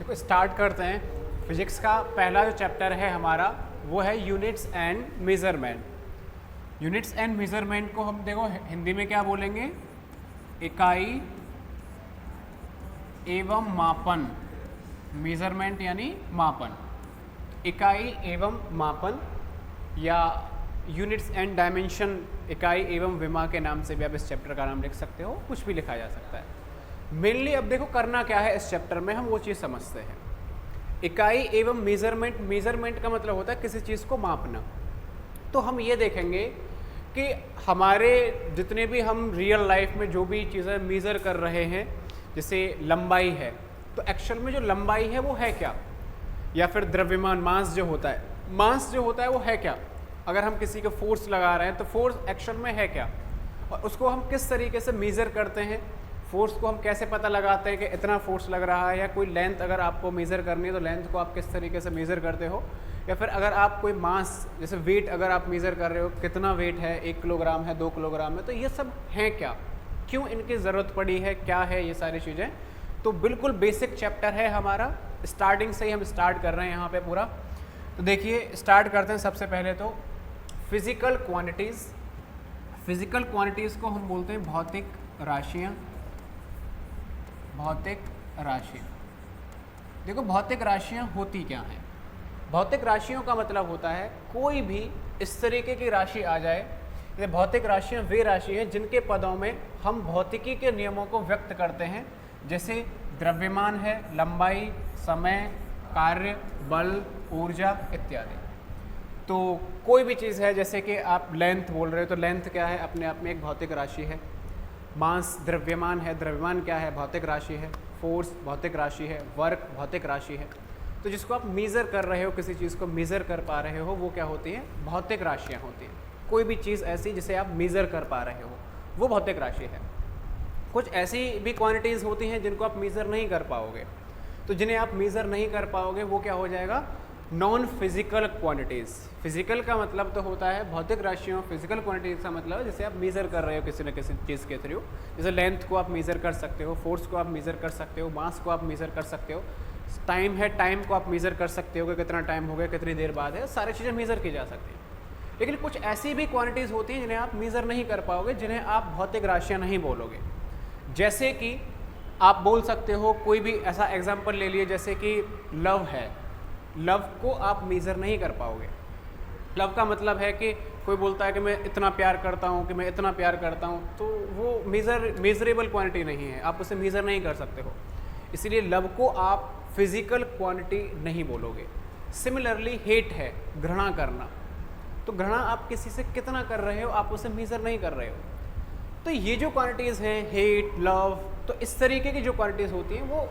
देखो स्टार्ट करते हैं। फिजिक्स का पहला जो चैप्टर है हमारा वो है units and measurement. Units and measurement को हम देखो हिंदी में क्या बोलेंगे, इकाई एवं मापन। मेज़रमेंट यानी मापन, इकाई एवं मापन, या यूनिट्स एंड डायमेंशन, इकाई एवं विमा के नाम से भी आप इस चैप्टर का नाम लिख सकते हो, कुछ भी लिखा जा सकता है। मेनली अब देखो करना क्या है इस चैप्टर में, हम वो चीज़ समझते हैं। इकाई एवं मेज़रमेंट, मेज़रमेंट का मतलब होता है किसी चीज़ को मापना। तो हम ये देखेंगे कि हमारे जितने भी हम रियल लाइफ में जो भी चीज़ें मेज़र कर रहे हैं, जैसे लंबाई है, तो एक्चुअल में जो लंबाई है वो है क्या, या फिर द्रव्यमान मास जो होता है, मास जो होता है वो है क्या। अगर हम किसी को फोर्स लगा रहे हैं तो फोर्स एक्शन में है क्या, और उसको हम किस तरीके से मेज़र करते हैं। फोर्स को हम कैसे पता लगाते हैं कि इतना फोर्स लग रहा है, या कोई लेंथ अगर आपको मेज़र करनी है तो लेंथ को आप किस तरीके से मेज़र करते हो, या फिर अगर आप कोई मास जैसे वेट अगर आप मेज़र कर रहे हो, कितना वेट है, 1 किलोग्राम है, 2 किलोग्राम है, तो ये सब हैं क्या, क्यों इनकी ज़रूरत पड़ी है, क्या है ये सारी चीज़ें। तो बिल्कुल बेसिक चैप्टर है हमारा, स्टार्टिंग से ही हम स्टार्ट कर रहे हैं यहाँ पे पूरा। तो देखिए स्टार्ट करते हैं सबसे पहले तो फिज़िकल क्वांटिटीज़। फिज़िकल क्वांटिटीज़ को हम बोलते हैं भौतिक राशियाँ। भौतिक राशियाँ, देखो भौतिक राशियाँ होती क्या हैं। भौतिक राशियों का मतलब होता है कोई भी इस तरीके की राशि आ जाए। ये भौतिक राशियाँ वे राशि हैं जिनके पदों में हम भौतिकी के नियमों को व्यक्त करते हैं, जैसे द्रव्यमान है, लंबाई, समय, कार्य, बल, ऊर्जा इत्यादि। तो कोई भी चीज़ है, जैसे कि आप लेंथ बोल रहे हो, तो लेंथ क्या है, अपने आप में एक भौतिक राशि है। मास द्रव्यमान है, द्रव्यमान क्या है, भौतिक राशि है। फोर्स भौतिक राशि है, वर्क भौतिक राशि है। तो जिसको आप मेज़र कर रहे हो, किसी चीज़ को मेज़र कर पा रहे हो, वो क्या होती है, भौतिक राशियाँ होती हैं। कोई भी चीज़ ऐसी जिसे आप मेज़र कर पा रहे हो वो भौतिक राशि है। कुछ ऐसी भी क्वांटिटीज़ होती हैं जिनको आप मेज़र नहीं कर पाओगे, तो जिन्हें आप मेज़र नहीं कर पाओगे वो क्या हो जाएगा, नॉन फिजिकल क्वांटिटीज़। फिजिकल का मतलब तो होता है भौतिक राशियों, फिजिकल क्वांटिटीज़ का मतलब है जैसे आप मेज़र कर रहे हो किसी न किसी चीज़ के थ्रू। जैसे लेंथ को आप मेज़र कर सकते हो, फोर्स को आप मेज़र कर सकते हो, मास को आप मेज़र कर सकते हो, टाइम है, टाइम को आप मेज़र कर सकते हो कि कितना टाइम हो गया, कितनी देर बाद है, सारी चीज़ें मेज़र की जा सकती हैं। लेकिन कुछ ऐसी भी क्वांटिटीज़ होती हैं जिन्हें आप मेज़र नहीं कर पाओगे, जिन्हें आप भौतिक राशियाँ नहीं बोलोगे। जैसे कि आप बोल सकते हो, कोई भी ऐसा एग्जाम्पल ले लिए, जैसे कि लव है, लव को आप मेज़र नहीं कर पाओगे। लव का मतलब है कि कोई बोलता है कि मैं इतना प्यार करता हूँ, कि मैं इतना प्यार करता हूँ, तो वो मेज़रेबल क्वांटिटी नहीं है, आप उसे मेज़र नहीं कर सकते हो। इसीलिए लव को आप फिज़िकल क्वांटिटी नहीं बोलोगे। सिमिलरली हेट है, घृणा करना, तो घृणा आप किसी से कितना कर रहे हो, आप उसे मेज़र नहीं कर रहे हो। तो ये जो क्वांटिटीज़ हैं, हेट, लव, तो इस तरीके की जो क्वांटिटीज़ होती हैं वो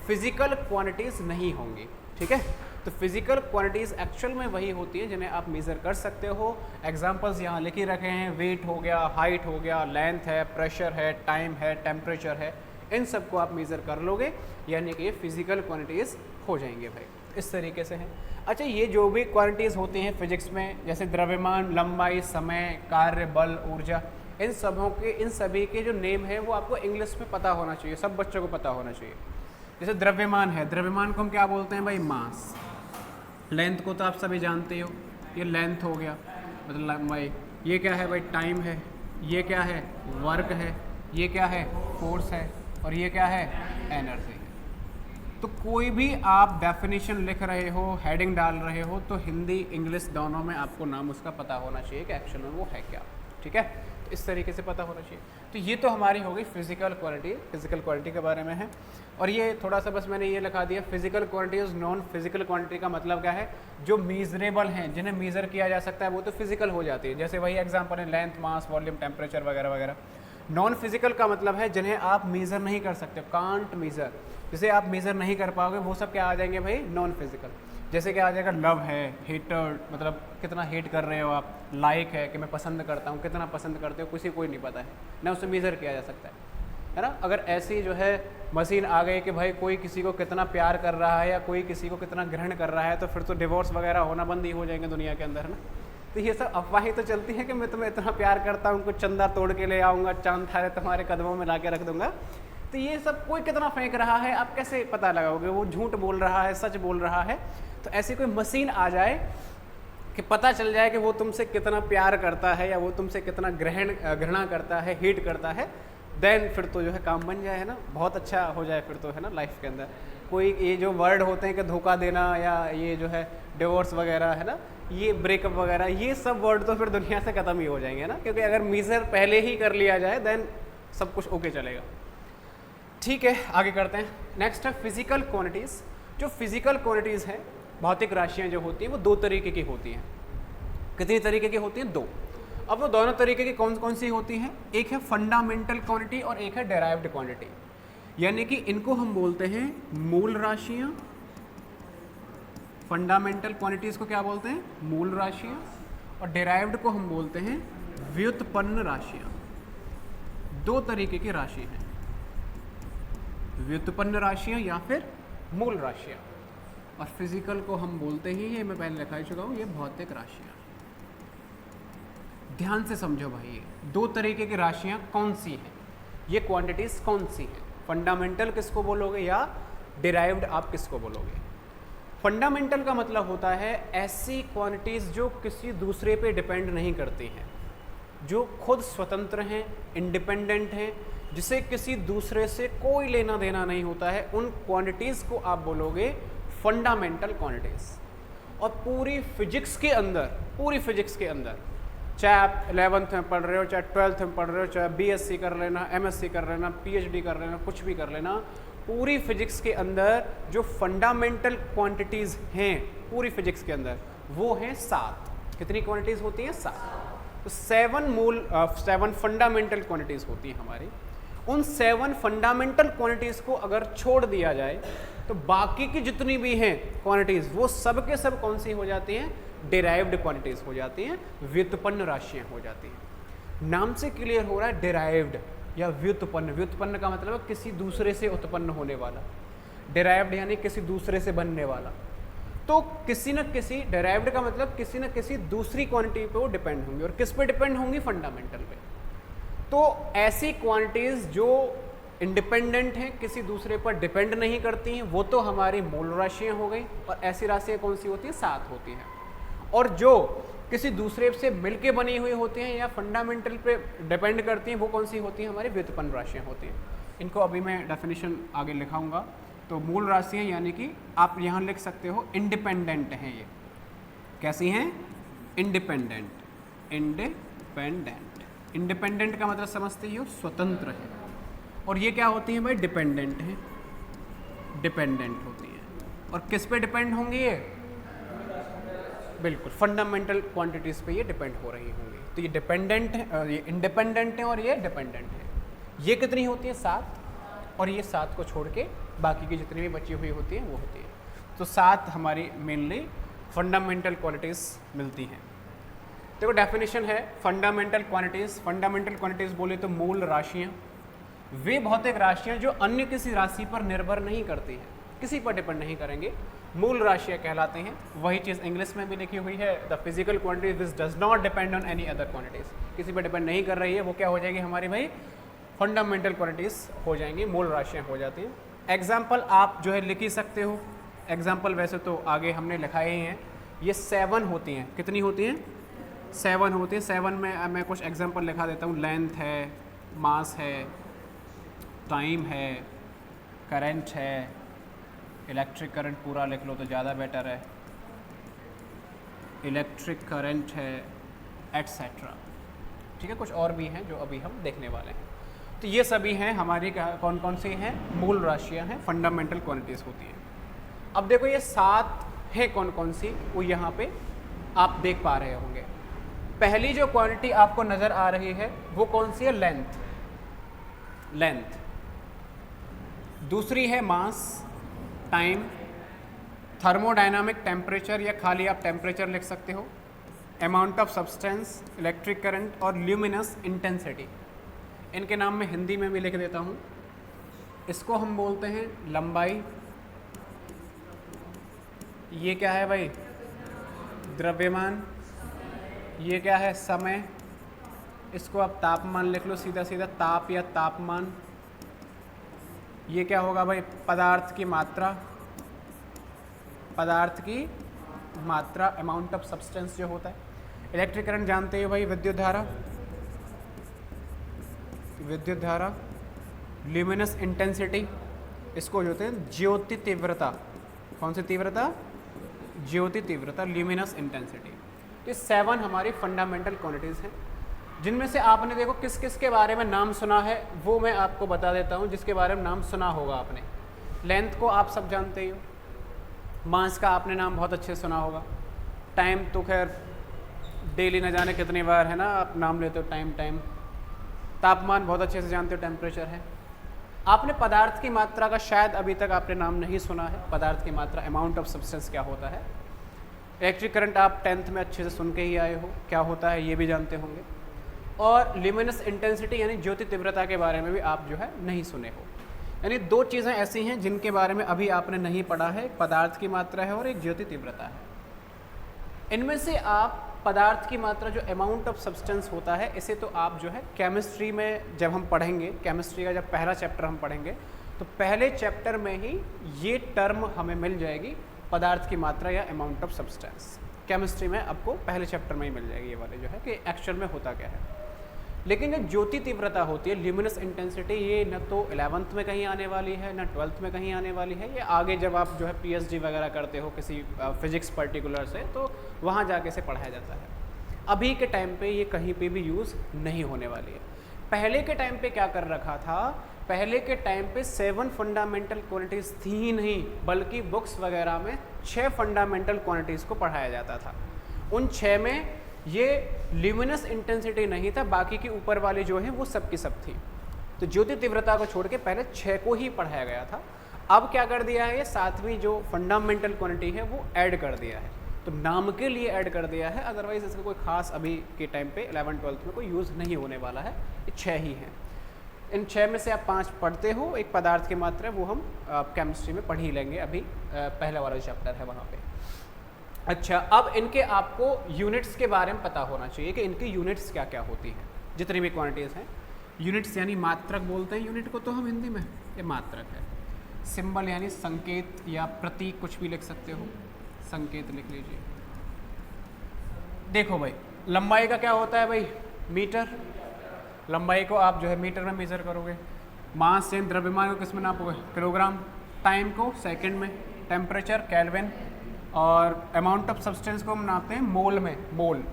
फिज़िकल क्वांटिटीज़ नहीं होंगी, ठीक है। तो फिज़िकल क्वांटिटीज़ एक्चुअल में वही होती हैं जिन्हें आप मेज़र कर सकते हो। एग्जांपल्स यहाँ लिख ही रखे हैं, वेट हो गया, हाइट हो गया, लेंथ है, प्रेशर है, टाइम है, टेम्परेचर है, इन सब को आप मेज़र कर लोगे, यानी कि ये फिज़िकल क्वांटिटीज़ हो जाएंगे भाई, इस तरीके से हैं। अच्छा, ये जो भी क्वांटिटीज़ होती हैं फिजिक्स में, जैसे द्रव्यमान, लंबाई, समय, कार्य, बल, ऊर्जा, इन सभी के जो नेम हैं वो आपको इंग्लिश में पता होना चाहिए, सब बच्चों को पता होना चाहिए। जैसे द्रव्यमान है, द्रव्यमान को हम क्या बोलते हैं भाई, मास। लेंथ को तो आप सभी जानते हो, ये लेंथ हो गया, मतलब लंबाई। ये क्या है भाई, टाइम है। ये क्या है, वर्क है। ये क्या है, फोर्स है। और ये क्या है, एनर्जी है। तो कोई भी आप डेफिनेशन लिख रहे हो, हेडिंग डाल रहे हो, तो हिंदी इंग्लिश दोनों में आपको नाम उसका पता होना चाहिए कि एक्चुअल में वो है क्या, ठीक है। तो इस तरीके से पता होना चाहिए। तो ये तो हमारी हो गई फिजिकल क्वांटिटी के बारे में है। और ये थोड़ा सा बस मैंने ये लिखा दिया, physical quantities, non physical quantity का मतलब क्या है, जो मीजरेबल हैं, जिन्हें मीज़र किया जा सकता है, वो तो फिजिकल हो जाती है। जैसे वही एग्जांपल है, लेंथ, मास, वॉल्यूम, टेम्परेचर वगैरह वगैरह। नॉन फिजिकल का मतलब है जिन्हें आप मेज़र नहीं कर सकते, कांट मेज़र, जिसे आप मेज़र नहीं कर पाओगे, वो सब क्या आ जाएंगे भाई, नॉन फिजिकल। जैसे कि आ जाएगा लव है, हेटर, मतलब कितना हेट कर रहे हो आप, लाइक है कि मैं पसंद करता हूँ, कितना पसंद करते हो किसी को ही नहीं पता है ना, उसे मेज़र किया जा सकता है ना। अगर ऐसी जो है मशीन आ गई कि भाई कोई किसी को कितना प्यार कर रहा है या कोई किसी को कितना ग्रहण कर रहा है, तो फिर तो डिवोर्स वगैरह होना बंद ही हो जाएंगे दुनिया के अंदर, है ना। तो ये सब अफवाहें तो चलती हैं कि मैं तुम्हें इतना प्यार करता हूँ, कुछ चंदा तोड़ के ले आऊँगा, चांद तारे तुम्हारे कदमों में ला के रख दूँगा। तो ये सब कोई कितना फेंक रहा है आप कैसे पता लगाओगे, वो झूठ बोल रहा है सच बोल रहा है? तो ऐसी कोई मशीन आ जाए कि पता चल जाए कि वो तुमसे कितना प्यार करता है या वो तुमसे कितना घृणा करता है, हेट करता है, देन फिर तो जो है काम बन जाए, है ना, बहुत अच्छा हो जाए फिर तो, है ना, लाइफ के अंदर। कोई ये जो वर्ड होते हैं कि धोखा देना या ये जो है डिवोर्स वगैरह, है ना, ये ब्रेकअप वगैरह, ये सब वर्ड तो फिर दुनिया से ख़त्म ही हो जाएंगे ना, क्योंकि अगर मीज़र पहले ही कर लिया जाए देन सब कुछ ओके चलेगा। ठीक है, आगे करते हैं। नेक्स्ट है फिजिकल क्वांटिटीज़। जो फिजिकल क्वांटिटीज़ हैं, भौतिक राशियाँ जो होती हैं, वो दो तरीके की होती हैं। कितनी तरीके की होती हैं? दो। अब वो दोनों तरीके की कौन कौन सी होती हैं? एक है फंडामेंटल क्वांटिटी और एक है डेराइव्ड क्वांटिटी। यानी कि इनको हम बोलते हैं मूल राशियाँ। फंडामेंटल क्वांटिटीज़ को क्या बोलते हैं? मूल राशियाँ। और डेराइव्ड को हम बोलते हैं व्युत्पन्न राशियाँ। दो तरीके की राशि हैं, व्युत्पन्न राशियाँ या फिर मूल राशियाँ। और फिजिकल को हम बोलते ही, ये मैं पहले लिखा चुका हूँ, ये भौतिक राशियाँ। ध्यान से समझो भाई, ये दो तरीके की राशियाँ कौन सी हैं, ये क्वांटिटीज़ कौन सी हैं? फंडामेंटल किसको बोलोगे या डिराइव्ड आप किसको बोलोगे? फंडामेंटल का मतलब होता है ऐसी क्वांटिटीज़ जो किसी दूसरे पे डिपेंड नहीं करती हैं, जो खुद स्वतंत्र हैं, इंडिपेंडेंट हैं, जिसे किसी दूसरे से कोई लेना देना नहीं होता है, उन क्वांटिटीज़ को आप बोलोगे फंडामेंटल क्वांटिटीज़। और पूरी फिजिक्स के अंदर चाहे आप 11th में पढ़ रहे हो, चाहे 12th में पढ़ रहे हो, चाहे BSc कर लेना, MSc कर लेना, PhD कर लेना, कुछ भी कर लेना, पूरी फिजिक्स के अंदर जो फंडामेंटल क्वांटिटीज़ हैं पूरी फिजिक्स के अंदर, वो हैं 7। कितनी क्वांटिटीज़ होती हैं? 7। तो 7 फंडामेंटल क्वांटिटीज़ होती हैं हमारी। उन 7 फंडामेंटल क्वांटिटीज़ को अगर छोड़ दिया जाए तो बाकी की जितनी भी हैं क्वांटिटीज़, वो सब के सब कौन सी हो जाती हैं? डिराइव्ड क्वांटिटीज़ हो जाती हैं, व्युत्पन्न राशियाँ हो जाती हैं। नाम से क्लियर हो रहा है डिराइव्ड या व्युत्पन्न। व्युत्पन्न का मतलब है किसी दूसरे से उत्पन्न होने वाला, डिराइव्ड यानी किसी दूसरे से बनने वाला। तो किसी न किसी, डिराइव्ड का मतलब किसी न किसी दूसरी क्वांटिटी पे वो डिपेंड होंगी। और किस पे डिपेंड होंगी? फंडामेंटल पे। तो ऐसी क्वांटिटीज़ जो इंडिपेंडेंट हैं, किसी दूसरे पर डिपेंड नहीं करती हैं, वो तो हमारी मूल राशियाँ हो गई। और ऐसी राशियाँ कौन सी होती हैं? 7 होती हैं। और जो किसी दूसरे से मिलके बनी हुई होती हैं या फंडामेंटल पे डिपेंड करती हैं, वो कौन सी होती हैं? हमारी व्युत्पन्न राशियाँ होती हैं। इनको अभी मैं डेफिनेशन आगे लिखाऊंगा। तो मूल राशियाँ यानी कि आप यहाँ लिख सकते हो इंडिपेंडेंट हैं। ये कैसी हैं? इंडिपेंडेंट। इंडिपेंडेंट का मतलब समझते ही हो, स्वतंत्र है। और ये क्या होती हैं भाई? डिपेंडेंट हैं, डिपेंडेंट होती हैं। और किस पे डिपेंड होंगी ये? बिल्कुल फंडामेंटल क्वांटिटीज़ पे ये डिपेंड हो रही होंगी। तो ये डिपेंडेंट है, ये इंडिपेंडेंट है और ये डिपेंडेंट है। ये कितनी होती है? 7। और ये 7 को छोड़ के बाकी की जितनी भी बची हुई होती हैं वो होती है। तो 7 हमारी मेनली फंडामेंटल क्वांटिटीज़ मिलती हैं। देखो डेफिनेशन है फंडामेंटल क्वांटिटीज़। फंडामेंटल क्वांटिटीज़ बोले तो मूल राशियाँ, वे भौतिक राशियाँ जो अन्य किसी राशि पर निर्भर नहीं करती हैं, किसी पर डिपेंड नहीं करेंगे, मूल राशियाँ कहलाते हैं। वही चीज़ इंग्लिश में भी लिखी हुई है, the physical quantities this does not depend on any other quantities. किसी पर डिपेंड नहीं कर रही है, वो क्या हो जाएगी हमारी भाई? फंडामेंटल क्वांटिटीज़ हो जाएंगी, मूल राशियाँ हो जाती हैं। एग्जाम्पल आप जो है लिख ही सकते हो। एग्जाम्पल वैसे तो आगे हमने लिखाए ही हैं। ये 7 होती हैं। कितनी होती हैं? 7 होती हैं। 7 में मैं कुछ एग्जाम्पल लिखा देता हूँ। लेंथ है, मास है, टाइम है, करंट है, इलेक्ट्रिक करंट पूरा लिख लो तो ज़्यादा बेटर है, इलेक्ट्रिक करंट है, एट्सेट्रा। ठीक है, कुछ और भी हैं जो अभी हम देखने वाले हैं। तो ये सभी हैं हमारी, कौन कौन सी हैं? मूल राशियाँ हैं, फंडामेंटल क्वांटिटीज़ होती हैं। अब देखो ये 7 हैं कौन कौन सी, वो यहाँ पे आप देख पा रहे होंगे। पहली जो क्वांटिटी आपको नज़र आ रही है वो कौन सी है? लेंथ। दूसरी है मास, टाइम, थर्मोडायनामिक टेम्परेचर या खाली आप टेम्परेचर लिख सकते हो, amount of substance, electric current और ल्यूमिनस इंटेंसिटी। इनके नाम में हिंदी में भी लिख देता हूँ। इसको हम बोलते हैं लंबाई। ये क्या है भाई? द्रव्यमान। ये क्या है? समय। इसको आप तापमान लिख लो सीधा सीधा, ताप या तापमान। ये क्या होगा भाई, पदार्थ की मात्रा, पदार्थ की मात्रा, अमाउंट ऑफ सब्सटेंस जो होता है। इलेक्ट्रिक करंट जानते हो भाई, विद्युत धारा, विद्युत धारा, ल्यूमिनस इंटेंसिटी, इसको जो होते हैं ज्योति तीव्रता, कौन सी तीव्रता, ज्योति तीव्रता, ल्यूमिनस इंटेंसिटी। ये 7 हमारी फंडामेंटल क्वांटिटीज़ हैं, जिनमें से आपने देखो किस किस के बारे में नाम सुना है वो मैं आपको बता देता हूँ, जिसके बारे में नाम सुना होगा आपने। लेंथ को आप सब जानते ही हो, मास का आपने नाम बहुत अच्छे से सुना होगा, टाइम तो खैर डेली न जाने कितनी बार है ना आप नाम लेते हो टाइम, तापमान बहुत अच्छे से जानते हो, टेम्परेचर है। आपने पदार्थ की मात्रा का शायद अभी तक आपने नाम नहीं सुना है, पदार्थ की मात्रा, अमाउंट ऑफ सब्सटेंस क्या होता है। इलेक्ट्रिक करंट आप 10th में अच्छे से सुन के ही आए हो, क्या होता है ये भी जानते होंगे। और ल्यूमिनस इंटेंसिटी यानी ज्योति तीव्रता के बारे में भी आप जो है नहीं सुने हो। यानी 2 चीज़ें ऐसी हैं जिनके बारे में अभी आपने नहीं पढ़ा है, एक पदार्थ की मात्रा है और एक ज्योति तीव्रता है। इनमें से आप पदार्थ की मात्रा जो अमाउंट ऑफ सब्सटेंस होता है, इसे तो आप जो है केमिस्ट्री में जब हम पढ़ेंगे, केमिस्ट्री का जब पहला चैप्टर हम पढ़ेंगे तो पहले चैप्टर में ही ये टर्म हमें मिल जाएगी, पदार्थ की मात्रा या अमाउंट ऑफ सब्सटेंस। केमिस्ट्री में आपको पहले चैप्टर में ही मिल जाएगी ये वाले जो है कि एक्चुअल में होता क्या है। लेकिन जो ज्योति तीव्रता होती है, ल्यूमिनस इंटेंसिटी, ये न तो 11th में कहीं आने वाली है, न 12th में कहीं आने वाली है, ये आगे जब आप जो है पीएचडी वगैरह करते हो किसी फिजिक्स पर्टिकुलर से, तो वहाँ जाके से पढ़ाया जाता है। अभी के टाइम पे ये कहीं पे भी यूज़ नहीं होने वाली है। पहले के टाइम पे क्या कर रखा था, पहले के टाइम पे 7 फंडामेंटल क्वांटिटीज़ थी ही नहीं, बल्कि बुक्स वगैरह में 6 फंडामेंटल क्वांटिटीज़ को पढ़ाया जाता था। उन 6 में ये ल्यूमिनस इंटेंसिटी नहीं था, बाकी की ऊपर वाली जो है वो सब की सब थी। तो ज्योति तीव्रता को छोड़ के पहले 6 को ही पढ़ाया गया था। अब क्या कर दिया है, ये 7वीं जो फंडामेंटल क्वांटिटी है वो ऐड कर दिया है, तो नाम के लिए ऐड कर दिया है, अदरवाइज इसका कोई खास अभी के टाइम पे 11th-12th में कोई यूज़ नहीं होने वाला है। ये 6 ही हैं। इन 6 में से आप 5 पढ़ते हो, एक पदार्थ की मात्रा वो हम केमिस्ट्री में पढ़ ही लेंगे, अभी पहला वाला चैप्टर है वहाँ पे। अच्छा, अब इनके आपको यूनिट्स के बारे में पता होना चाहिए कि इनकी यूनिट्स क्या क्या होती हैं, जितनी भी क्वांटिटीज़ हैं। यूनिट्स यानी मात्रक बोलते हैं यूनिट को तो हम हिंदी में, ये मात्रक है। सिंबल यानी संकेत या प्रतीक, कुछ भी लिख सकते हो, संकेत लिख लीजिए। देखो भाई, लंबाई का क्या होता है भाई, मीटर, लंबाई को आप जो है मीटर में मेज़र करोगे। मास यानी द्रव्यमान को किस में नापोगे, किलोग्राम। टाइम को सेकंड में, टेम्परेचर केल्विन, और अमाउंट ऑफ सब्सटेंस को हम नापते हैं मोल में, मोल,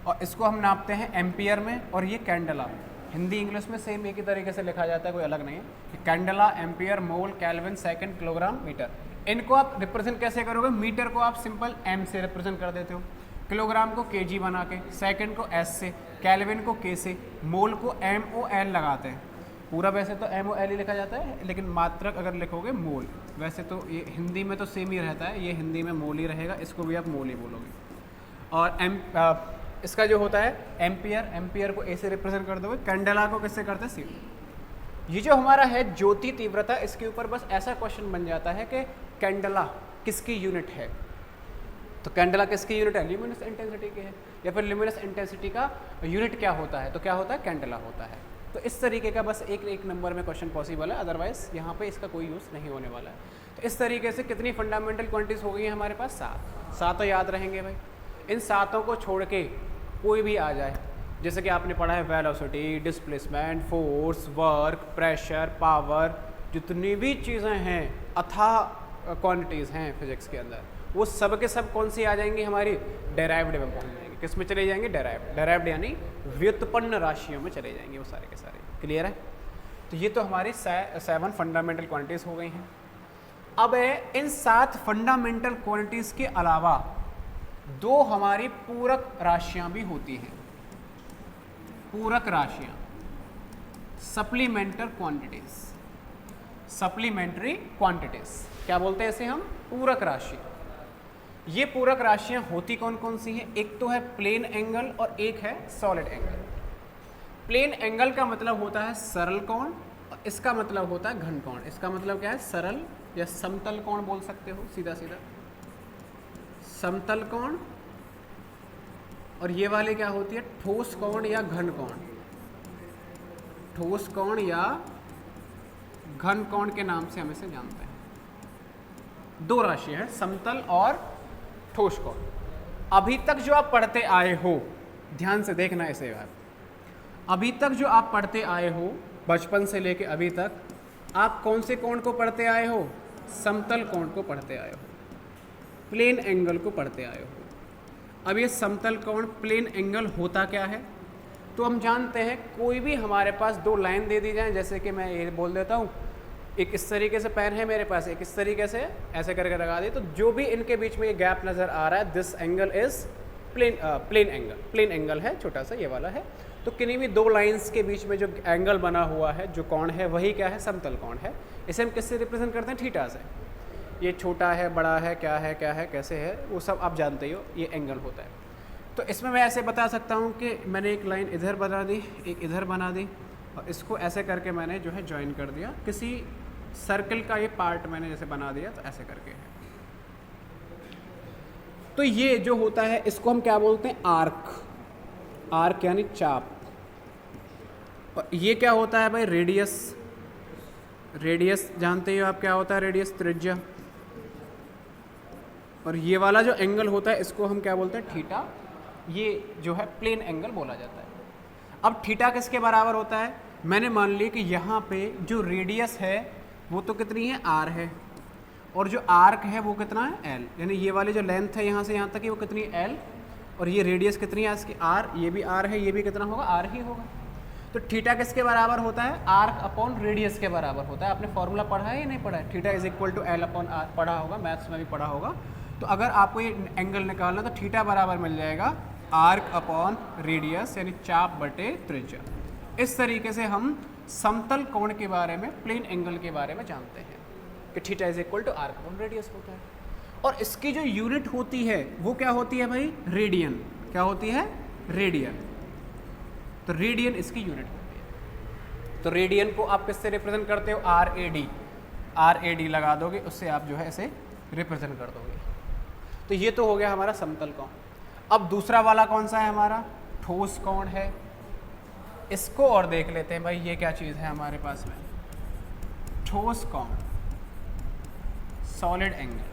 और इसको हम नापते हैं एम्पियर में। और ये कैंडला, हिंदी इंग्लिश में सेम एक ही तरीके से लिखा जाता है, कोई अलग नहीं है कि कैंडला, एम्पियर, मोल, केल्विन, सेकंड, किलोग्राम, मीटर। इनको आप रिप्रेजेंट कैसे करोगे, मीटर को आप सिंपल एम से रिप्रेजेंट कर देते हो, किलोग्राम को केजी बना के, सेकंड को एस से, केल्विन को के से, मोल को MOL लगाते हैं। पूरा वैसे तो MOL ही लिखा जाता है, लेकिन मात्रक अगर लिखोगे मोल, वैसे तो ये हिंदी में तो सेम ही रहता है, ये हिंदी में मोल ही रहेगा, इसको भी आप मोल ही बोलोगे। और इसका जो होता है एम्पियर, एम्पियर को ए से रिप्रेजेंट कर दोगे, कैंडला को किससे करते हैं, सी। ये जो हमारा है ज्योति तीव्रता, इसके ऊपर बस ऐसा क्वेश्चन बन जाता है कि कैंडला किसकी यूनिट है, तो कैंडला किसकी यूनिट है, ल्यूमिनस इंटेंसिटी की है। या फिर ल्यूमिनस इंटेंसिटी का यूनिट क्या होता है, तो क्या होता है, कैंडला होता है। तो इस तरीके का बस एक नंबर में क्वेश्चन पॉसिबल है, अदरवाइज यहाँ पे इसका कोई यूज़ नहीं होने वाला है। तो इस तरीके से कितनी फंडामेंटल क्वांटिटीज हो गई हैं हमारे पास, 7 याद रहेंगे भाई। इन 7 को छोड़ के कोई भी आ जाए, जैसे कि आपने पढ़ा है velocity, displacement, force, work, pressure, power, जितनी भी चीज़ें हैं, अथाह क्वांटिटीज़ हैं फिजिक्स के अंदर, वो सब के सब कौन सी आ जाएंगी, हमारी डेराइव्ड में पहुँच जाएंगे। किस में चले जाएंगे, डेराइव्ड। डेराइव्ड यानी व्युत्पन्न राशियों में चले जाएंगे वो सारे के सारे। क्लियर है। तो ये तो हमारी 7 फंडामेंटल क्वांटिटीज़ हो गई हैं। अब इन 7 फंडामेंटल क्वांटिटीज़ के अलावा 2 हमारी पूरक राशियां भी होती हैं। पूरक राशियां, सप्लीमेंटरी क्वांटिटीज, सप्लीमेंट्री क्वांटिटीज क्या बोलते हैं इसे हम, पूरक राशि। ये पूरक राशियां होती कौन कौन सी हैं, एक तो है प्लेन एंगल और एक है सॉलिड एंगल। प्लेन एंगल का मतलब होता है सरल कोण, और इसका मतलब होता है घन कोण। इसका मतलब क्या है, सरल या समतल कोण बोल सकते हो, सीधा सीधा समतल कोण। और ये वाले क्या होती है, ठोस कोण या घन कोण, ठोस कोण या घन कोण के नाम से हम इसे जानते हैं। दो राशियां हैं, समतल और ठोस कोण। अभी तक जो आप पढ़ते आए हो, ध्यान से देखना इसे बात, अभी तक जो आप पढ़ते आए हो बचपन से लेके अभी तक, आप कौन से कोण को पढ़ते आए हो? समतल कोण को पढ़ते आए हो, प्लेन एंगल को पढ़ते आए हो। अब ये समतल कोण प्लेन एंगल होता क्या है? तो हम जानते हैं कोई भी हमारे पास दो लाइन दे दी जाए, जैसे कि मैं ये बोल देता हूँ, एक इस तरीके से पेन है मेरे पास, एक इस तरीके से ऐसे करके लगा दी, तो जो भी इनके बीच में ये गैप नज़र आ रहा है, this angle is plane angle है, छोटा सा ये वाला है। तो किन्हीं भी दो लाइंस के बीच में जो एंगल बना हुआ है, जो कोण है, वही क्या है? समतल कोण है। इसे हम किससे रिप्रेजेंट करते हैं? थीटा से। ये छोटा है, बड़ा है, क्या है, कैसे है, वो सब आप जानते ही हो, ये एंगल होता है। तो इसमें मैं ऐसे बता सकता हूँ कि मैंने एक लाइन इधर बना दी, एक इधर बना दी, और इसको ऐसे करके मैंने जो है ज्वाइन कर दिया, किसी सर्कल का ये पार्ट मैंने जैसे बना दिया, तो ऐसे करके है। तो ये जो होता है इसको हम क्या बोलते हैं? आर्क। आर्क यानी चाप। और ये क्या होता है भाई? रेडियस। रेडियस जानते हो आप क्या होता है? रेडियस त्रिज्या। और ये वाला जो एंगल होता है इसको हम क्या बोलते हैं? थीटा। ये जो है प्लेन एंगल बोला जाता है। अब थीटा किसके बराबर होता है? मैंने मान लिया कि यहाँ पे जो रेडियस है वो तो कितनी है? आर है, और जो आर्क है वो कितना है? एल। यानी ये वाली जो लेंथ है यहाँ से यहाँ तक की वो कितनी है? एल। और ये रेडियस कितनी है इसकी? आर। ये भी आर है, ये भी कितना होगा? आर ही होगा। तो थीटा किसके बराबर होता है? आर्क अपॉन रेडियस के बराबर होता है। आपने फॉर्मूला पढ़ा है या नहीं पढ़ा है? Theta is equal to L upon R, पढ़ा होगा, मैथ्स में भी पढ़ा होगा। तो अगर आपको ये एंगल निकालना तो थीटा बराबर मिल जाएगा आर्क अपॉन रेडियस, यानी चाप बटे त्रिज्या। इस तरीके से हम समतल कोण के बारे में, प्लेन एंगल के बारे में जानते हैं कि theta is equal to arc upon radius होता है। और इसकी जो यूनिट होती है वो क्या होती है भाई? रेडियन। क्या होती है? रेडियन। तो रेडियन इसकी यूनिट होती है। तो रेडियन को आप किससे रिप्रेजेंट करते हो? R A D. R A D लगा दोगे, उससे आप जो है इसे रिप्रेजेंट कर दोगे। तो ये तो हो गया हमारा समतल कोण। अब दूसरा वाला कौन सा है हमारा? ठोस कोण है। इसको और देख लेते हैं भाई, ये क्या चीज़ है हमारे पास में? ठोस कोण, सॉलिड एंगल।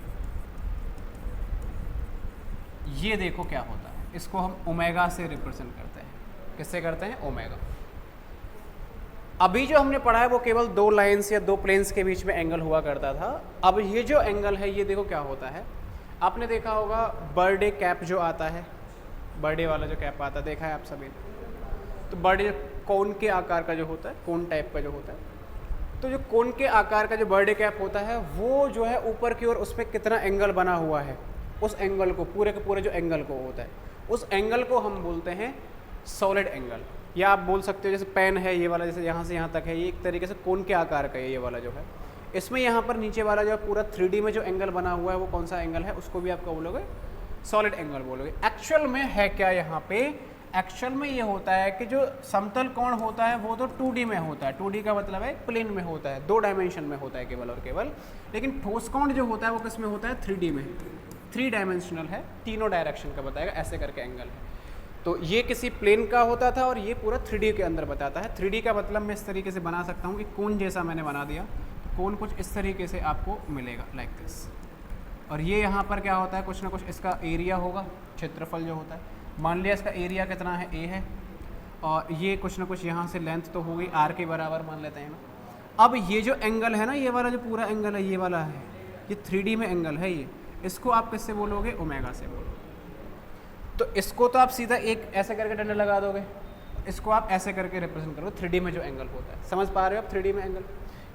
ये देखो क्या होता है, इसको हम ओमेगा से रिप्रेजेंट करते हैं। किससे करते हैं? ओमेगा। अभी जो हमने पढ़ा है वो केवल दो लाइंस या दो प्लेन्स के बीच में एंगल हुआ करता था। अब ये जो एंगल है ये देखो क्या होता है। आपने देखा होगा बर्थडे कैप जो आता है, बर्थडे वाला जो कैप आता है, देखा है आप सभी ने। तो बर्थडे कोन के आकार का जो होता है, कोन टाइप का जो होता है, तो जो कोन के आकार का जो बर्थडे कैप होता है वो जो है ऊपर की ओर उस पर कितना एंगल बना हुआ है, उस एंगल को, पूरे के पूरे जो एंगल को होता है, उस एंगल को हम बोलते हैं सॉलिड एंगल। या आप बोल सकते हो जैसे पेन है ये वाला, जैसे यहाँ से यहाँ तक है, ये एक तरीके से कोन के आकार का है ये वाला जो है। इसमें यहाँ पर नीचे वाला जो पूरा 3D में जो एंगल बना हुआ है वो कौन सा एंगल है? उसको भी आपका बोलोगे सॉलिड एंगल बोलोगे। एक्चुअल में है क्या यहाँ पे? एक्चुअल में ये होता है कि जो समतल कोण होता है वो तो 2D में होता है। 2D का मतलब है प्लेन में होता है, 2 डायमेंशन में होता है केवल और केवल। लेकिन ठोस कोण जो होता है वो किस में होता है? 3D में, 3 डायमेंशनल है, तीनों डायरेक्शन का बताएगा, ऐसे करके एंगल है। तो ये किसी प्लेन का होता था और ये पूरा 3D के अंदर बताता है। 3D का मतलब मैं इस तरीके से बना सकता हूँ कि कोन जैसा मैंने बना दिया, कोन कुछ इस तरीके से आपको मिलेगा, लाइक दिस। और ये यहाँ पर क्या होता है? कुछ ना कुछ इसका एरिया होगा, क्षेत्रफल जो होता है। मान लिया इसका एरिया कितना है? ए है। और ये कुछ ना कुछ यहाँ से लेंथ तो होगी, आर के बराबर मान लेते हैं ना। अब ये जो एंगल है ना, ये वाला जो पूरा एंगल है, ये वाला है, ये 3D में एंगल है ये। इसको आप किससे बोलोगे? ओमेगा से बोलोगे। तो इसको तो आप सीधा एक ऐसे करके डंडा लगा दोगे, इसको आप ऐसे करके रिप्रेजेंट करोगे 3D में जो एंगल होता है। समझ पा रहे हो आप 3D में एंगल?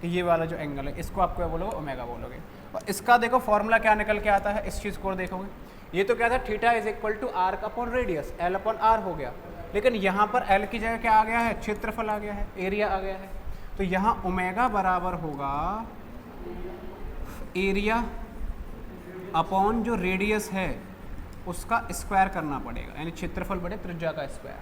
कि ये वाला जो एंगल है इसको आप क्या बोलोगे? ओमेगा बोलोगे। और इसका देखो फॉर्मूला क्या निकल के आता है, इस चीज़ को देखोगे। ये तो क्या था? Theta is equal to arc upon radius, L upon R हो गया। लेकिन यहाँ पर एल की जगह क्या आ गया है? क्षेत्रफल आ गया है, एरिया आ गया है। तो यहाँ ओमेगा बराबर होगा एरिया अपॉन जो रेडियस है उसका स्क्वायर करना पड़ेगा, यानी क्षेत्रफल बटे त्रिज्या का स्क्वायर।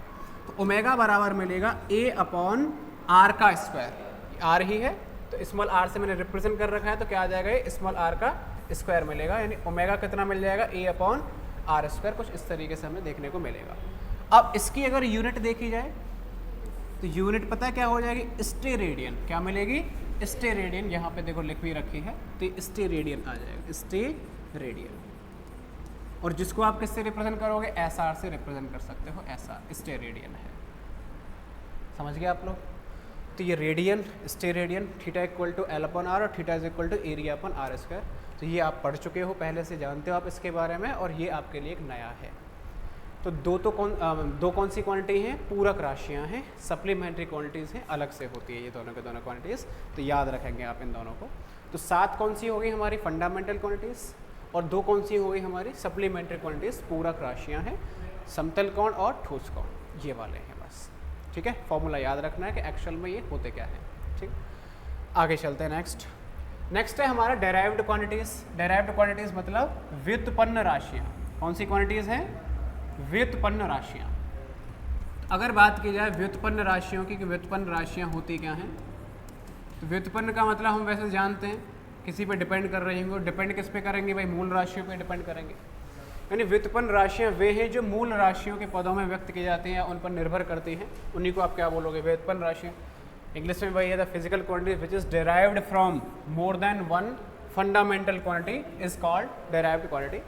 तो ओमेगा बराबर मिलेगा ए अपॉन आर का स्क्वायर। आर ही है तो स्मॉल आर से मैंने रिप्रेजेंट कर रखा है, तो क्या आ जाएगा? ये स्मॉल आर का स्क्वायर मिलेगा, यानी ओमेगा कितना मिल जाएगा? ए अपॉन आर स्क्वायर। कुछ इस तरीके से हमें देखने को मिलेगा। अब इसकी अगर यूनिट देखी जाए तो यूनिट पता है क्या हो जाएगी? स्टेरेडियन। क्या मिलेगी? स्टेरेडियन, यहाँ पे देखो लिख भी रखी है तो स्टेरेडियन आ जाएगा, स्टेरेडियन। और जिसको आप किससे रिप्रेजेंट करोगे, एस आर से रिप्रेजेंट कर सकते हो, एस आर स्टेरेडियन है। समझ गए आप लोग? तो ये radian, steradian, theta equal to L upon R और theta is equal to area upon R square. तो ये आप पढ़ चुके हो, पहले से जानते हो आप इसके बारे में, और ये आपके लिए एक नया है। तो दो कौन सी क्वांटिटी हैं, पूरक राशियां हैं, सप्लीमेंट्री क्वांटिटीज़ हैं, अलग से होती है ये दोनों के दोनों क्वांटिटीज़, तो याद रखेंगे आप इन दोनों को। तो 7 कौन सी हो गई हमारी फंडामेंटल क्वांटिटीज़, और 2 कौन सी हो गई हमारी सप्लीमेंट्री क्वांटिटीज़, पूरक राशियाँ हैं, समतल कोण और ठोस कोण, ये वाले हैं बस। ठीक है, फॉर्मूला याद रखना है कि एक्चुअल में ये होते क्या है। ठीक, आगे चलते हैं। नेक्स्ट है हमारा डेराइव्ड क्वांटिटीज़। डेराइव्ड क्वांटिटीज़ मतलब व्युत्पन्न राशियाँ। कौन सी क्वांटिटीज़ हैं, व्युत्पन्न राशियाँ। अगर बात की जाए व्युत्पन्न राशियों की कि व्युत्पन्न राशियाँ होती क्या हैं, तो व्युत्पन्न का मतलब हम वैसे जानते हैं किसी पे डिपेंड कर रही होंगे, डिपेंड किस पे करेंगे भाई, मूल राशियों पे डिपेंड करेंगे। यानी व्युत्पन्न राशियाँ वे हैं जो मूल राशियों के पदों में व्यक्त की जाती हैं या उन पर निर्भर करती हैं, उन्हीं को आप क्या बोलोगे, व्युत्पन्न राशियाँ। इंग्लिश में वही है, the physical quantity which is derived from more than one fundamental quantity is called derived quantity.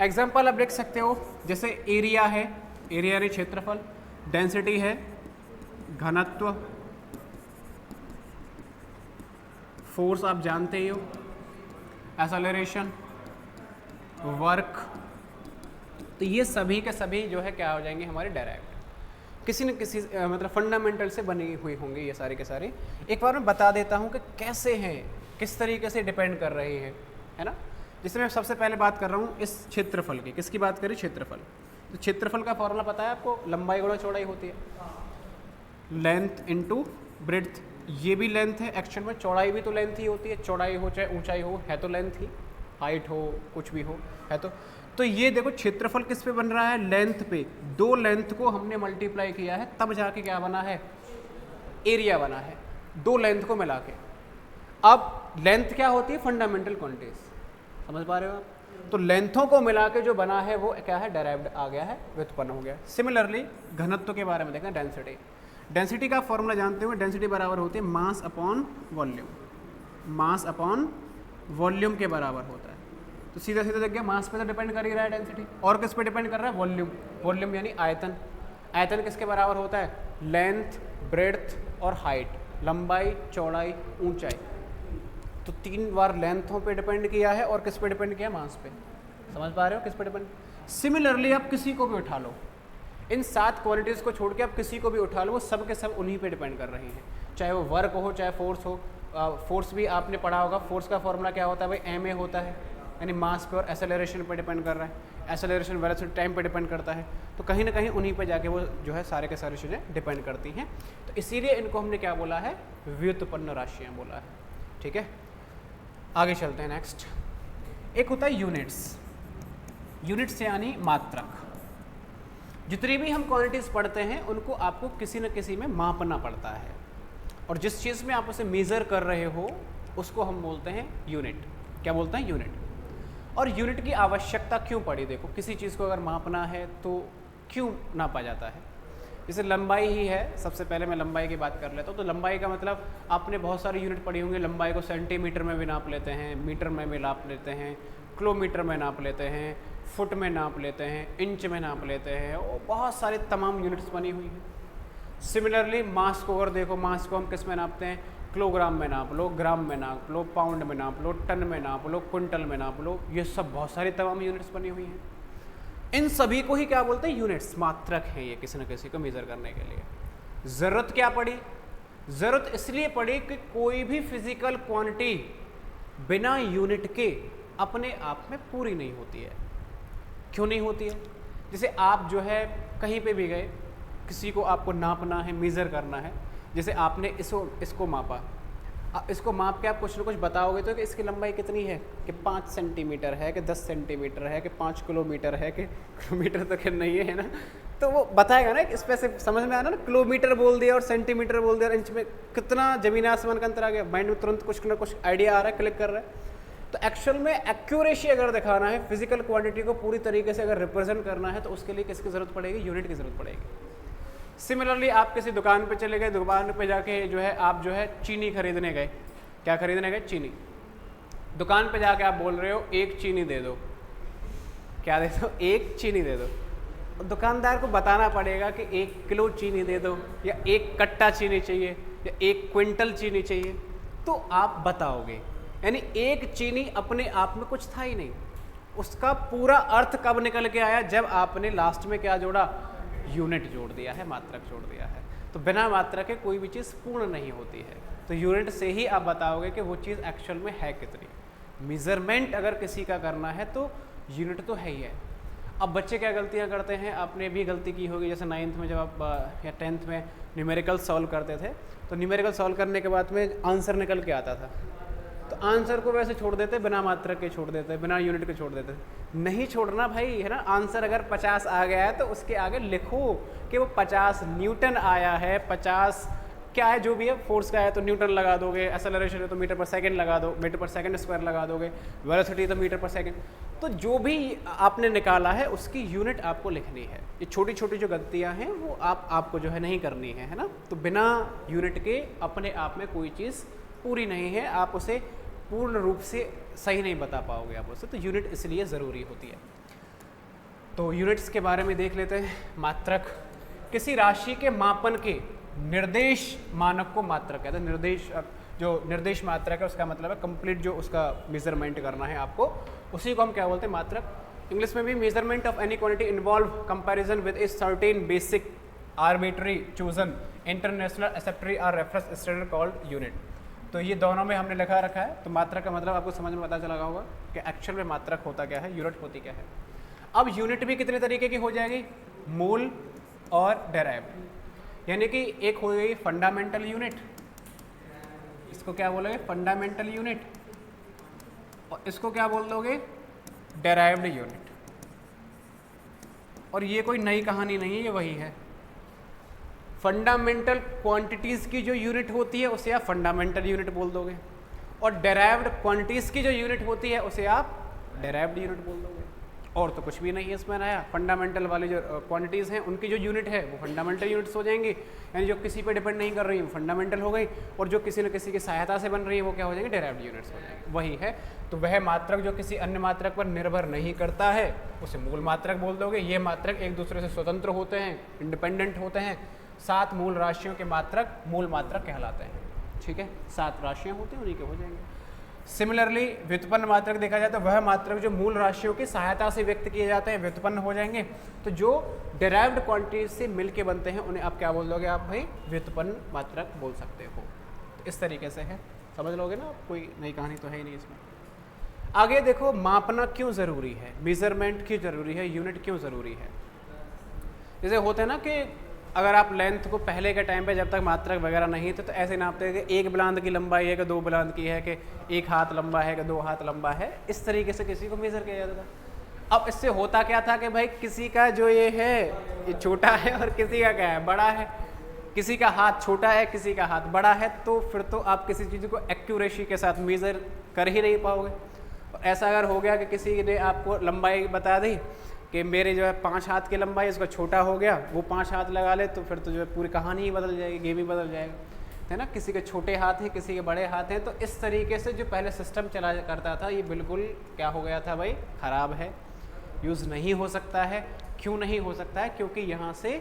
Example आप लिख सकते हो, जैसे एरिया है, एरिया यानी क्षेत्रफल, डेंसिटी है घनत्व, फोर्स आप जानते ही हो, एक्सेलरेशन, वर्क, तो ये सभी के सभी जो है क्या हो जाएंगे हमारे डेराइव्ड, किसी न किसी मतलब फंडामेंटल से बनी हुई होंगे ये सारे के सारे। एक बार मैं बता देता हूँ कि कैसे हैं, किस तरीके से डिपेंड कर रहे हैं, है ना। जिसमें मैं सबसे पहले बात कर रहा हूँ इस क्षेत्रफल की, किसकी बात करें, क्षेत्रफल। तो क्षेत्रफल का फॉर्मूला पता है आपको, लंबाई गुणा चौड़ाई होती है, लेंथ इनटू ब्रेड्थ। ये भी लेंथ है एक्चुअल में, चौड़ाई भी तो लेंथ ही होती है, चौड़ाई हो चाहे ऊंचाई हो, है तो लेंथ ही, हाइट हो कुछ भी हो, है तो ये देखो क्षेत्रफल किस पे बन रहा है, लेंथ पे। 2 लेंथ को हमने मल्टीप्लाई किया है तब जाके क्या बना है, एरिया बना है, 2 लेंथ को मिला के। अब लेंथ क्या होती है, फंडामेंटल क्वांटिटीज, समझ पा रहे हो आप। तो लेंथों को मिला के जो बना है वो क्या है, डेराइव्ड आ गया है, व्युत्पन्न हो गया। सिमिलरली घनत्व के बारे में देखें, डेंसिटी। डेंसिटी का फॉर्मूला जानते हो, डेंसिटी बराबर होती है mass upon volume, mass upon volume के बराबर होता है। तो सीधा सीधा देख गया, मास पे तो डिपेंड कर ही रहा है डेंसिटी, और किस पे डिपेंड कर रहा है, वॉल्यूम। वॉल्यूम यानी आयतन। आयतन किसके बराबर होता है, लेंथ, ब्रेड्थ और हाइट, लंबाई, चौड़ाई, ऊंचाई। तो 3 बार लेंथों पे डिपेंड किया है और किस पे डिपेंड किया, मास पे। समझ पा रहे हो किस पे डिपेंड। सिमिलरली आप किसी को भी उठा लो, इन 7 क्वालिटीज़ को छोड़ के आप किसी को भी उठा लो, वो सब के सब उन्हीं पे डिपेंड कर रहे हैं, चाहे वो वर्क हो चाहे फोर्स हो। फोर्स भी आपने पढ़ा होगा, फोर्स का फॉर्मूला क्या होता है भाई, एम ए होता है, यानी मास पे और एक्सेलरेशन पे डिपेंड कर रहा है। एक्सेलरेशन वेलोसिटी टाइम पे डिपेंड करता है, तो कहीं ना कहीं उन्हीं पे जाके वो जो है सारे के सारे चीज़ें डिपेंड करती हैं। तो इसीलिए इनको हमने क्या बोला है, व्युत्पन्न राशियाँ बोला है। ठीक है, आगे चलते हैं। नेक्स्ट एक होता है यूनिट्स। यूनिट्स यानी मात्रक। जितनी भी हम क्वांटिटीज़ पढ़ते हैं उनको आपको किसी न किसी में मापना पड़ता है, और जिस चीज़ में आप उसे मेज़र कर रहे हो उसको हम बोलते हैं यूनिट। क्या बोलते हैं, यूनिट। और यूनिट की आवश्यकता क्यों पड़ी, देखो किसी चीज़ को अगर मापना है तो क्यों नापा जाता है। जैसे लंबाई ही है, सबसे पहले मैं लंबाई की बात कर लेता हूँ। तो लंबाई का मतलब आपने बहुत सारी यूनिट पढ़ी होंगी, लंबाई को सेंटीमीटर में भी नाप लेते हैं, मीटर में भी नाप लेते हैं, किलोमीटर में नाप लेते हैं, फुट में नाप लेते हैं, इंच में नाप लेते हैं, और बहुत सारे तमाम यूनिट्स बनी हुई हैं। सिमिलरली मास को अगर देखो, मास को हम किस में नापते हैं, किलोग्राम में नाप लो, ग्राम में नाप लो, पाउंड में नाप लो, टन में नाप लो, क्विंटल में नाप लो, ये सब बहुत सारी तमाम यूनिट्स बनी हुई हैं। इन सभी को ही क्या बोलते हैं, यूनिट्स, मात्रक हैं ये किसी न किसी को मेजर करने के लिए। ज़रूरत क्या पड़ी, ज़रूरत इसलिए पड़ी कि कोई भी फिजिकल क्वांटिटी बिना यूनिट के अपने आप में पूरी नहीं होती है। क्यों नहीं होती है, जैसे आप जो है कहीं पे भी गए, किसी को आपको नापना है, मेज़र करना है, जैसे आपने इसको मापा, इसको माप के आप कुछ ना कुछ बताओगे तो कि इसकी लंबाई कितनी है, कि 5 सेंटीमीटर है, कि 10 सेंटीमीटर है, कि 5 किलोमीटर है, कि किलोमीटर तो खैर नहीं है ना, तो वो बताएगा ना, इस पे से समझ में आना ना, किलोमीटर बोल दिया और सेंटीमीटर बोल दिया और इंच में कितना जमीन आसमान का अंतर आ गया, माइंड में तुरंत कुछ ना कुछ आइडिया आ रहा है, क्लिक कर रहा है। तो एक्चुअल में एक्यूरेसी अगर दिखाना है, फिजिकल क्वांटिटी को पूरी तरीके से अगर रिप्रेजेंट करना है, तो उसके लिए किसकी ज़रूरत पड़ेगी, यूनिट की ज़रूरत पड़ेगी। सिमिलरली आप किसी दुकान पे चले गए, दुकान पे जाके जो है आप जो है चीनी खरीदने गए, क्या खरीदने गए? चीनी। दुकान पे जाके आप बोल रहे हो एक चीनी दे दो, क्या दे दो? एक चीनी दे दो। दुकानदार को बताना पड़ेगा कि 1 किलो चीनी दे दो, या 1 कट्टा चीनी चाहिए, या 1 क्विंटल चीनी चाहिए, तो आप बताओगे। यानी एक चीनी अपने आप में कुछ था ही नहीं, उसका पूरा अर्थ कब निकल के आया? जब आपने लास्ट में क्या जोड़ा? यूनिट जोड़ दिया है, मात्रक जोड़ दिया है। तो बिना मात्रक के कोई भी चीज़ पूर्ण नहीं होती है। तो यूनिट से ही आप बताओगे कि वो चीज़ एक्चुअल में है कितनी। मेज़रमेंट अगर किसी का करना है तो यूनिट तो है ही है। अब बच्चे क्या गलतियाँ करते हैं, आपने भी गलती की होगी, जैसे 9th में जब आप या 10th में न्यूमेरिकल सॉल्व करते थे, तो न्यूमेरिकल सॉल्व करने के बाद में आंसर निकल के आता था, तो आंसर को वैसे छोड़ देते, बिना मात्रक के छोड़ देते, बिना यूनिट के छोड़ देते। नहीं छोड़ना भाई, है ना। आंसर अगर 50 आ गया है तो उसके आगे लिखो कि वो 50 न्यूटन आया है, 50 क्या है जो भी है, फोर्स का है तो न्यूटन लगा दोगे, एक्सेलरेशन है तो मीटर पर सेकंड लगा दो, मीटर पर सेकंड स्क्वायर लगा दोगे, वेलोसिटी तो मीटर पर सेकंड। तो जो भी आपने निकाला है उसकी यूनिट आपको लिखनी है। ये छोटी छोटी जो गलतियां हैं वो आपको जो है नहीं करनी है ना। तो बिना यूनिट के अपने आप में कोई चीज़ पूरी नहीं है, आप उसे पूर्ण रूप से सही नहीं बता पाओगे आप उसे। तो यूनिट इसलिए ज़रूरी होती है। तो यूनिट्स के बारे में देख लेते हैं। मात्रक किसी राशि के मापन के निर्देश मानक को मात्रक कहते हैं। निर्देश, जो निर्देश मात्रक है उसका मतलब है कंप्लीट जो उसका मेजरमेंट करना है आपको, उसी को हम क्या बोलते हैं? मात्रक। इंग्लिश में भी measurement of any quantity involve comparison with a certain basic arbitrary chosen international accepted और रेफरेंस स्टैंडर्ड कॉल्ड यूनिट। तो ये दोनों में हमने लिखा रखा है। तो मात्रक का मतलब आपको समझ में पता चला होगा कि एक्चुअल में मात्रक होता क्या है, यूनिट होती क्या है। अब यूनिट भी कितने तरीके की हो जाएगी? मूल और डेराइव्ड। यानी कि एक हो गई फंडामेंटल यूनिट, इसको क्या बोलोगे? Fundamental unit. और इसको क्या बोल दोगे? Derived unit. और ये कोई नई कहानी नहीं है, ये वही है। फंडामेंटल क्वांटिटीज की जो यूनिट होती है उसे आप फंडामेंटल यूनिट बोल दोगे, और डेराइव्ड क्वांटिटीज की जो यूनिट होती है उसे आप डेराइव्ड यूनिट बोल दोगे। और तो कुछ भी नहीं है इसमें नया। फंडामेंटल वाली जो क्वांटिटीज़ हैं उनकी जो यूनिट है वो फंडामेंटल यूनिट्स हो जाएंगी, यानी जो किसी पे डिपेंड नहीं कर रही है वो फंडामेंटल हो गई, और जो किसी न किसी की सहायता से बन रही है वो क्या हो जाएंगे? डेराइव्ड यूनिट्स हो जाएंगे। वही है। तो वह मात्रक जो किसी अन्य मात्रक पर निर्भर नहीं करता है उसे मूल मात्रक बोल दोगे। ये मात्रक एक दूसरे से स्वतंत्र होते हैं, इंडिपेंडेंट होते हैं। 7 मूल राशियों के मात्रक मूल मात्रक कहलाते हैं। ठीक है, 7 राशियाँ होती हैं, उन्हीं के हो जाएंगे। सिमिलरली व्युत्पन्न मात्रक देखा जाए तो वह मात्रक जो मूल राशियों की सहायता से व्यक्त किए जाते हैं व्युत्पन्न हो जाएंगे। तो जो डेराइव्ड क्वांटिटीज से मिलके बनते हैं उन्हें आप क्या बोल दोगे? आप भाई व्युत्पन्न मात्रक बोल सकते हो। तो इस तरीके से है, समझ लोगे ना। कोई नई कहानी तो है ही नहीं इसमें। आगे देखो, मापना क्यों ज़रूरी है, मेजरमेंट क्यों ज़रूरी है, यूनिट क्यों ज़रूरी है। जैसे होते हैं ना कि अगर आप लेंथ को पहले के टाइम पे जब तक मात्रक वगैरह नहीं थे तो ऐसे नापते हैं कि 1 बुलंद की लंबाई है कि 2 बुलंद की है, कि 1 हाथ लंबा है कि 2 हाथ लंबा है, इस तरीके से किसी को मेज़र किया जाता था। अब इससे होता क्या था कि भाई किसी का जो ये है ये छोटा है और किसी का क्या है? बड़ा है। किसी का हाथ छोटा है, किसी का हाथ बड़ा है, तो फिर तो आप किसी चीज़ को एक्यूरेसी के साथ मेज़र कर ही नहीं पाओगे। ऐसा अगर हो गया कि किसी ने आपको लंबाई बता दी कि मेरे जो है 5 हाथ की लंबाई, इसका छोटा हो गया, वो 5 हाथ लगा ले, तो फिर तो जो है पूरी कहानी ही बदल जाएगी, गेम ही बदल जाएगा, है ना। किसी के छोटे हाथ हैं, किसी के बड़े हाथ हैं। तो इस तरीके से जो पहले सिस्टम चला करता था ये बिल्कुल क्या हो गया था भाई? ख़राब है, यूज़ नहीं हो सकता है। क्यों नहीं हो सकता है? क्योंकि यहाँ से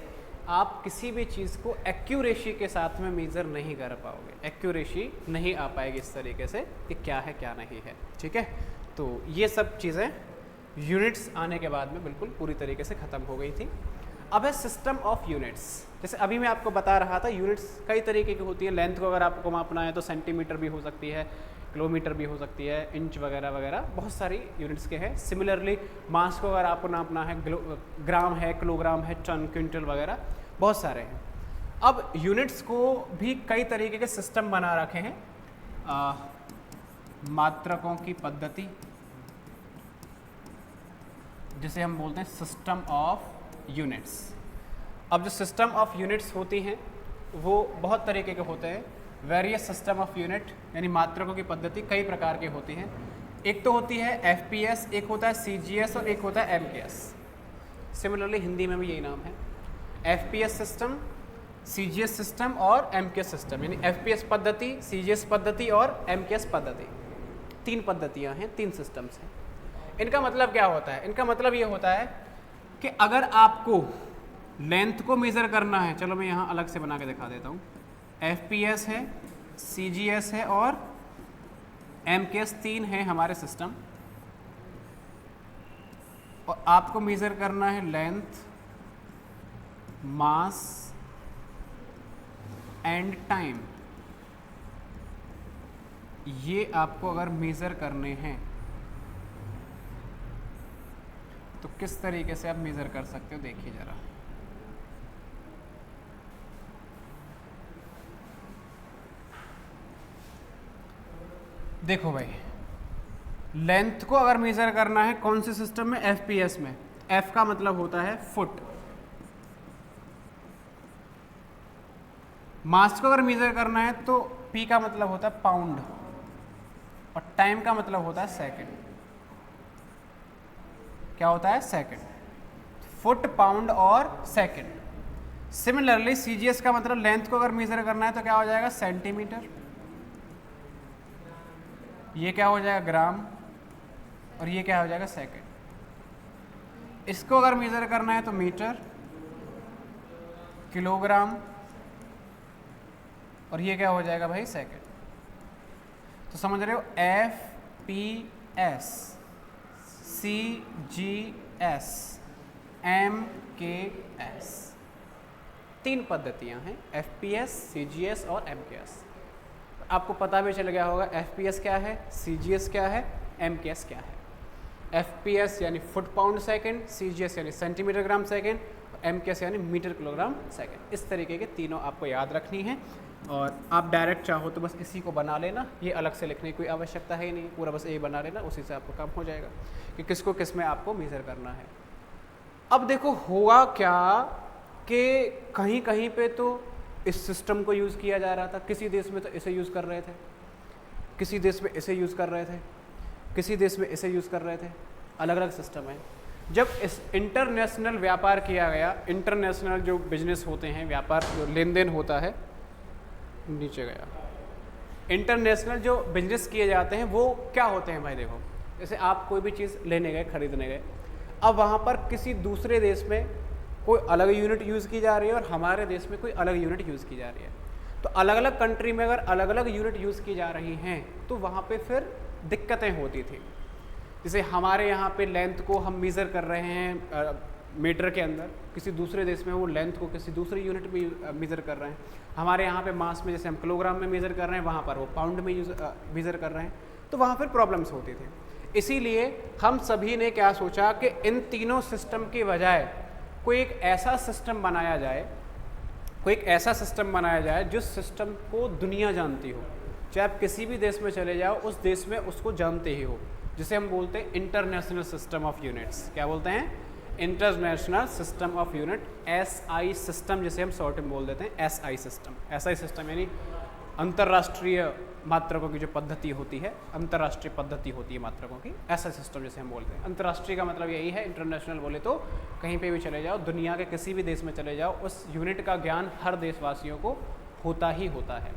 आप किसी भी चीज़ को एक्यूरेसी के साथ में मेज़र नहीं कर पाओगे, एक्यूरेसी नहीं आ पाएगी इस तरीके से कि क्या है क्या नहीं है। ठीक है, तो ये सब चीज़ें यूनिट्स आने के बाद में बिल्कुल पूरी तरीके से ख़त्म हो गई थी। अब है सिस्टम ऑफ यूनिट्स। जैसे अभी मैं आपको बता रहा था, यूनिट्स कई तरीके की होती है। लेंथ को अगर आपको मापना है तो सेंटीमीटर भी हो सकती है, किलोमीटर भी हो सकती है, इंच वगैरह वगैरह, बहुत सारी यूनिट्स के हैं। सिमिलरली मास को अगर आपको नापना है, ग्राम है, किलोग्राम है, टन, क्विंटल वगैरह बहुत सारे हैं। अब यूनिट्स को भी कई तरीके के सिस्टम बना रखे हैं। मात्रकों की पद्धति जिसे हम बोलते हैं सिस्टम ऑफ यूनिट्स। अब जो सिस्टम ऑफ यूनिट्स होती हैं वो बहुत तरीके के होते हैं। वेरियस सिस्टम ऑफ यूनिट यानी मात्रकों की पद्धति कई प्रकार की होती हैं। एक तो होती है FPS, एक होता है CGS और एक होता है MKS। सिमिलरली हिंदी में भी यही नाम है। FPS सिस्टम, CGS सिस्टम और MKS सिस्टम, यानी FPS पद्धति, CGS पद्धति और MKS पद्धति, 3 पद्धतियां हैं, 3 सिस्टम्स हैं। इनका मतलब क्या होता है? इनका मतलब ये होता है कि अगर आपको लेंथ को मेज़र करना है, चलो मैं यहाँ अलग से बना के दिखा देता हूँ, FPS है, CGS है और MKS, 3 है हमारे सिस्टम, और आपको मेज़र करना है लेंथ, मास एंड टाइम। ये आपको अगर मेज़र करने हैं तो किस तरीके से आप मेज़र कर सकते हो, देखिए ज़रा। देखो भाई, लेंथ को अगर मेज़र करना है कौन से सिस्टम में? FPS में। F का मतलब होता है फुट। मास को अगर मेज़र करना है तो P का मतलब होता है पाउंड, और टाइम का मतलब होता है सेकंड। क्या होता है? सेकंड। फुट, पाउंड और सेकंड। सिमिलरली CGS का मतलब लेंथ को अगर मेज़र करना है तो क्या हो जाएगा? सेंटीमीटर। ये क्या हो जाएगा? ग्राम। और ये क्या हो जाएगा? सेकंड। इसको अगर मेज़र करना है तो मीटर, किलोग्राम, और ये क्या हो जाएगा भाई? सेकंड। तो समझ रहे हो? FPS, CGS, MKS, 3 पद्धतियां हैं, FPS, CGS और MKS। आपको पता भी चल गया होगा FPS क्या है, CGS क्या है, MKS क्या है। FPS यानी फुट पाउंड सेकंड, CGS यानी सेंटीमीटर ग्राम सेकंड, MKS यानी मीटर किलोग्राम सेकंड। इस तरीके के तीनों आपको याद रखनी है, और आप डायरेक्ट चाहो तो बस इसी को बना लेना, ये अलग से लिखने की कोई आवश्यकता है ही नहीं, पूरा बस यही बना लेना, उसी से आपको काम हो जाएगा कि किसको किस में आपको मेज़र करना है। अब देखो हुआ क्या कि कहीं कहीं पे तो इस सिस्टम को यूज़ किया जा रहा था, किसी देश में तो इसे यूज़ कर रहे थे, किसी देश में इसे यूज़ कर रहे थे, किसी देश में इसे यूज़ कर रहे थे, अलग अलग सिस्टम है। जब इस इंटरनेशनल व्यापार किया गया, इंटरनेशनल जो बिजनेस होते हैं, व्यापार जो लेन देन होता है, नीचे गया, इंटरनेशनल जो बिजनेस किए जाते हैं वो क्या होते हैं भाई? देखो, जैसे आप कोई भी चीज़ लेने गए, खरीदने गए, अब वहाँ पर किसी दूसरे देश में कोई अलग यूनिट यूज़ की जा रही है और हमारे देश में कोई अलग यूनिट यूज़ की जा रही है। तो अलग अलग कंट्री में अगर अलग अलग यूनिट यूज़ की जा रही हैं तो वहाँ पे फिर दिक्कतें होती थी। जैसे हमारे यहाँ पे लेंथ को हम मेज़र कर रहे हैं मीटर के अंदर, किसी दूसरे देश में वो लेंथ को किसी दूसरे यूनिट में मेज़र कर रहे हैं। हमारे यहाँ पे मास में जैसे हम किलोग्राम में मेज़र कर रहे हैं, वहाँ पर वो पाउंड में मेज़र कर रहे हैं, तो वहाँ फिर प्रॉब्लम्स होती थी। इसीलिए हम सभी ने क्या सोचा कि इन तीनों सिस्टम की बजाय कोई एक ऐसा सिस्टम बनाया जाए, कोई एक ऐसा सिस्टम बनाया जाए जिस सिस्टम को दुनिया जानती हो, चाहे आप किसी भी देश में चले जाओ उस देश में उसको जानते ही हो, जिसे हम बोलते हैं इंटरनेशनल सिस्टम ऑफ यूनिट्स। क्या बोलते हैं? International system of unit, SI system जिसे हम शॉर्ट में बोल देते हैं, SI सिस्टम। SI सिस्टम यानी अंतर्राष्ट्रीय मात्रकों की जो पद्धति होती है, अंतर्राष्ट्रीय पद्धति होती है मात्रकों की, ऐसा सिस्टम जैसे हम बोलते हैं। अंतर्राष्ट्रीय का मतलब यही है, इंटरनेशनल बोले तो कहीं पे भी चले जाओ, दुनिया के किसी भी देश में चले जाओ, उस यूनिट का ज्ञान हर देशवासियों को होता ही होता है।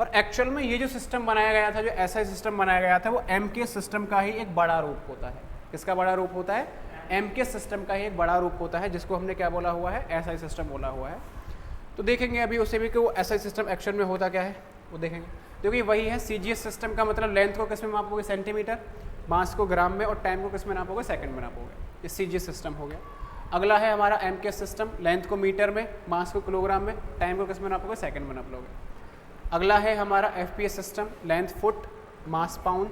और एक्चुअल में ये जो सिस्टम बनाया गया था, जो SI सिस्टम बनाया गया था, वो MKS सिस्टम का ही एक बड़ा रूप होता है। किसका बड़ा रूप होता है? MKS सिस्टम का ही एक बड़ा रूप होता है, जिसको हमने क्या बोला हुआ है? SI सिस्टम बोला हुआ है। तो देखेंगे अभी उसे भी कि वो SI सिस्टम एक्चुअल में होता क्या है, वो देखेंगे। क्योंकि वही है, CGS सिस्टम का मतलब लेंथ को किस में मापोगे? सेंटीमीटर, मास को ग्राम में, और टाइम को किस में नापोगे? सेकंड में नापोगे। ये CGS सिस्टम हो गया। अगला है हमारा MKS सिस्टम, लेंथ को मीटर में, मास को किलोग्राम में, टाइम को किस में नापोगे? सेकंड में नाप लोगे। अगला है हमारा FPS सिस्टम, लेंथ फुट, मास पाउंड,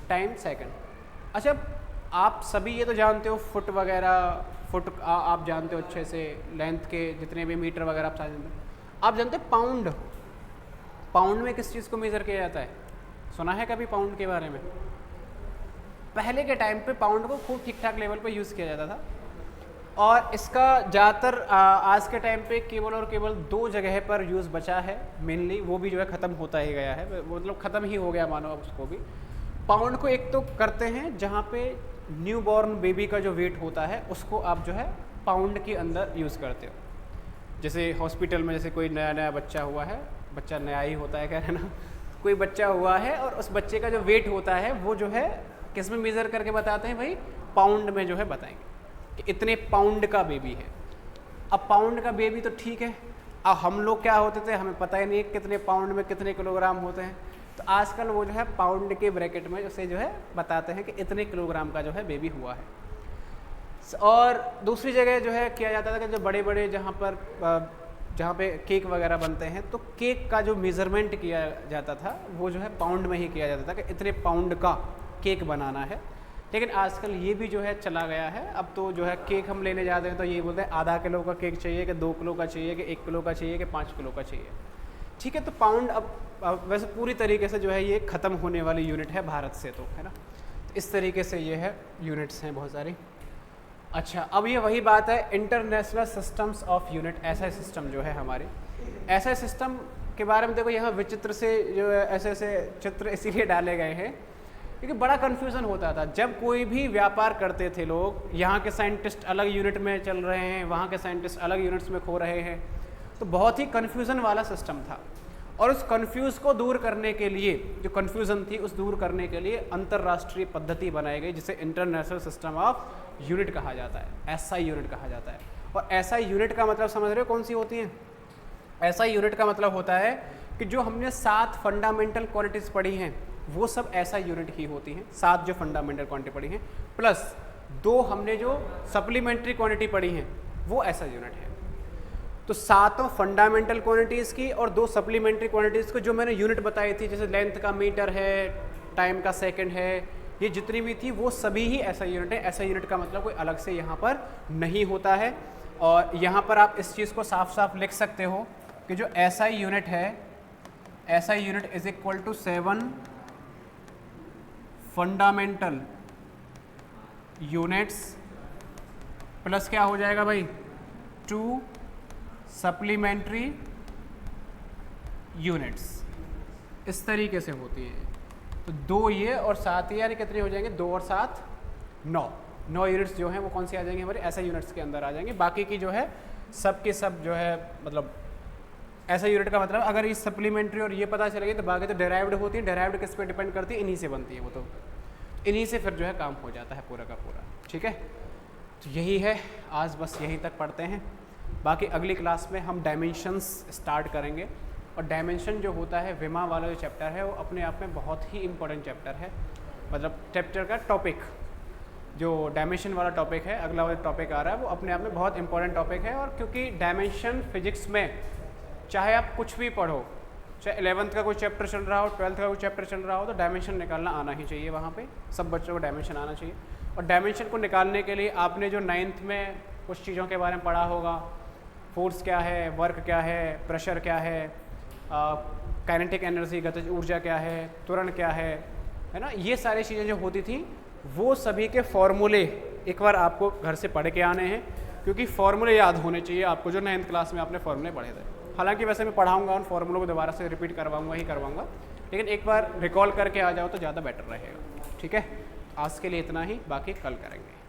टाइम सेकंड। अच्छा, आप सभी ये तो जानते हो, फुट वगैरह, फुट आप जानते हो अच्छे से, लेंथ के जितने भी मीटर वगैरह आप जानते हो। आप जानते हो पाउंड? पाउंड में किस चीज़ को मेज़र किया जाता है? सुना है कभी पाउंड के बारे में? पहले के टाइम पे पाउंड को खूब ठीक ठाक लेवल पे यूज़ किया जाता था, और इसका ज़्यादातर आज के टाइम पे केवल और केवल 2 जगह पर यूज़ बचा है मेनली, वो भी जो है ख़त्म होता ही गया है, मतलब ख़त्म ही हो गया मानो अब उसको भी। पाउंड को एक तो करते हैं जहाँ पे न्यू बॉर्न बेबी का जो वेट होता है उसको आप जो है पाउंड के अंदर यूज़ करते हो। जैसे हॉस्पिटल में जैसे कोई नया नया बच्चा हुआ है, बच्चा नया ही होता है कह रहे ना, कोई बच्चा हुआ है और उस बच्चे का जो वेट होता है वो जो है किस में मेज़र करके बताते हैं भाई, पाउंड में जो है बताएंगे कि इतने पाउंड का बेबी है। अब पाउंड का बेबी तो ठीक है, अब हम लोग क्या होते थे हमें पता ही नहीं कितने पाउंड में कितने किलोग्राम होते हैं, तो आजकल वो जो है पाउंड के ब्रैकेट में उसे जो है बताते हैं कि इतने किलोग्राम का जो है बेबी हुआ है। और दूसरी जगह जो है किया जाता था कि जो बड़े बड़े जहाँ पे केक वगैरह बनते हैं तो केक का जो मेज़रमेंट किया जाता था वो जो है पाउंड में ही किया जाता था कि इतने पाउंड का केक बनाना है। लेकिन आजकल ये भी जो है चला गया है, अब तो जो है केक हम लेने जाते हैं तो ये बोलते हैं आधा किलो का केक चाहिए कि 2 किलो का चाहिए कि 1 किलो का चाहिए कि 5 किलो का चाहिए। ठीक है, तो पाउंड अब वैसे पूरी तरीके से जो है ये ख़त्म होने वाली यूनिट है भारत से, तो है ना, तो इस तरीके से ये है यूनिट्स हैं बहुत सारी। अच्छा, अब ये वही बात है इंटरनेशनल सिस्टम्स ऑफ यूनिट, ऐसा सिस्टम जो है हमारे, ऐसा सिस्टम के बारे में देखो यहाँ विचित्र से जो है ऐसे ऐसे चित्र इसीलिए डाले गए हैं क्योंकि बड़ा कन्फ्यूज़न होता था। जब कोई भी व्यापार करते थे लोग, यहाँ के साइंटिस्ट अलग यूनिट में चल रहे हैं, वहाँ के साइंटिस्ट अलग यूनिट्स में खो रहे हैं, तो बहुत ही कन्फ्यूज़न वाला सिस्टम था। और उस कन्फ्यूज़ को दूर करने के लिए, जो कन्फ्यूज़न थी उस दूर करने के लिए अंतर्राष्ट्रीय पद्धति बनाई गई जिसे इंटरनेशनल सिस्टम ऑफ यूनिट कहा जाता है, SI यूनिट कहा जाता है। और SI यूनिट का मतलब समझ रहे हो कौन सी होती हैं? SI यूनिट का मतलब होता है कि जो हमने 7 फंडामेंटल क्वांटिटीज़ पढ़ी हैं वो सब SI यूनिट ही होती हैं, 7 जो फंडामेंटल क्वांटिटी पढ़ी हैं प्लस 2 हमने जो सप्लीमेंट्री क्वांटिटी पढ़ी हैं वो SI यूनिट है। तो 7 फंडामेंटल क्वांटिटीज़ की और 2 सप्लीमेंट्री क्वांटिटीज़ को जो मैंने यूनिट बताई थी, जैसे लेंथ का मीटर है, टाइम का सेकंड है, ये जितनी भी थी वो सभी ही SI यूनिट है। SI यूनिट का मतलब कोई अलग से यहाँ पर नहीं होता है। और यहाँ पर आप इस चीज़ को साफ साफ लिख सकते हो कि जो SI यूनिट है, SI unit is equal to 7 fundamental units plus क्या हो जाएगा भाई, 2 सप्लीमेंट्री यूनिट्स। इस तरीके से होती है। तो 2 ये और 7 ये, यानी कितने हो जाएंगे, 2 और 7 9 यूनिट्स जो हैं वो कौन सी आ जाएंगे हमारे SI यूनिट्स के अंदर आ जाएंगे। बाकी की जो है सब के सब जो है मतलब SI यूनिट का मतलब अगर ये सप्लीमेंट्री और ये पता चलेगी तो बाकी तो डेराइव्ड होती है। डेराइव्ड किस पे डिपेंड करती है, इन्हीं से बनती है वो, तो इन्हीं से फिर जो है काम हो जाता है पूरा का पूरा। ठीक है, तो यही है, आज बस यहीं तक पढ़ते हैं। बाकी अगली क्लास में हम डायमेंशंस स्टार्ट करेंगे। और डायमेंशन जो होता है, विमा वाला जो चैप्टर है वो अपने आप में बहुत ही इंपॉर्टेंट चैप्टर है। मतलब चैप्टर का टॉपिक जो डायमेंशन वाला टॉपिक है, अगला वाला टॉपिक आ रहा है, वो अपने आप में बहुत इंपॉर्टेंट टॉपिक है। और क्योंकि डायमेंशन फिजिक्स में चाहे आप कुछ भी पढ़ो, चाहे 11th का कोई चैप्टर चल रहा हो, 12th का कोई चैप्टर चल रहा हो, तो डायमेंशन निकालना आना ही चाहिए। वहाँ पे सब बच्चों को डायमेंशन आना चाहिए। और डायमेंशन को निकालने के लिए आपने जो 9th में कुछ चीज़ों के बारे में पढ़ा होगा, फोर्स क्या है, वर्क क्या है, प्रेशर क्या है, काइनेटिक एनर्जी गतिज ऊर्जा क्या है, त्वरण क्या है ना, ये सारी चीज़ें जो होती थी वो सभी के फॉर्मूले एक बार आपको घर से पढ़ के आने हैं, क्योंकि फॉर्मूले याद होने चाहिए आपको जो 9th क्लास में आपने फॉर्मूले पढ़े थे। हालांकि वैसे मैं पढ़ाऊंगा, उन फॉर्मूलों को दोबारा से रिपीट करवाऊंगा, लेकिन एक बार रिकॉल करके आ जाओ तो ज़्यादा बेटर रहेगा। ठीक है, आज के लिए इतना ही, बाकी कल करेंगे।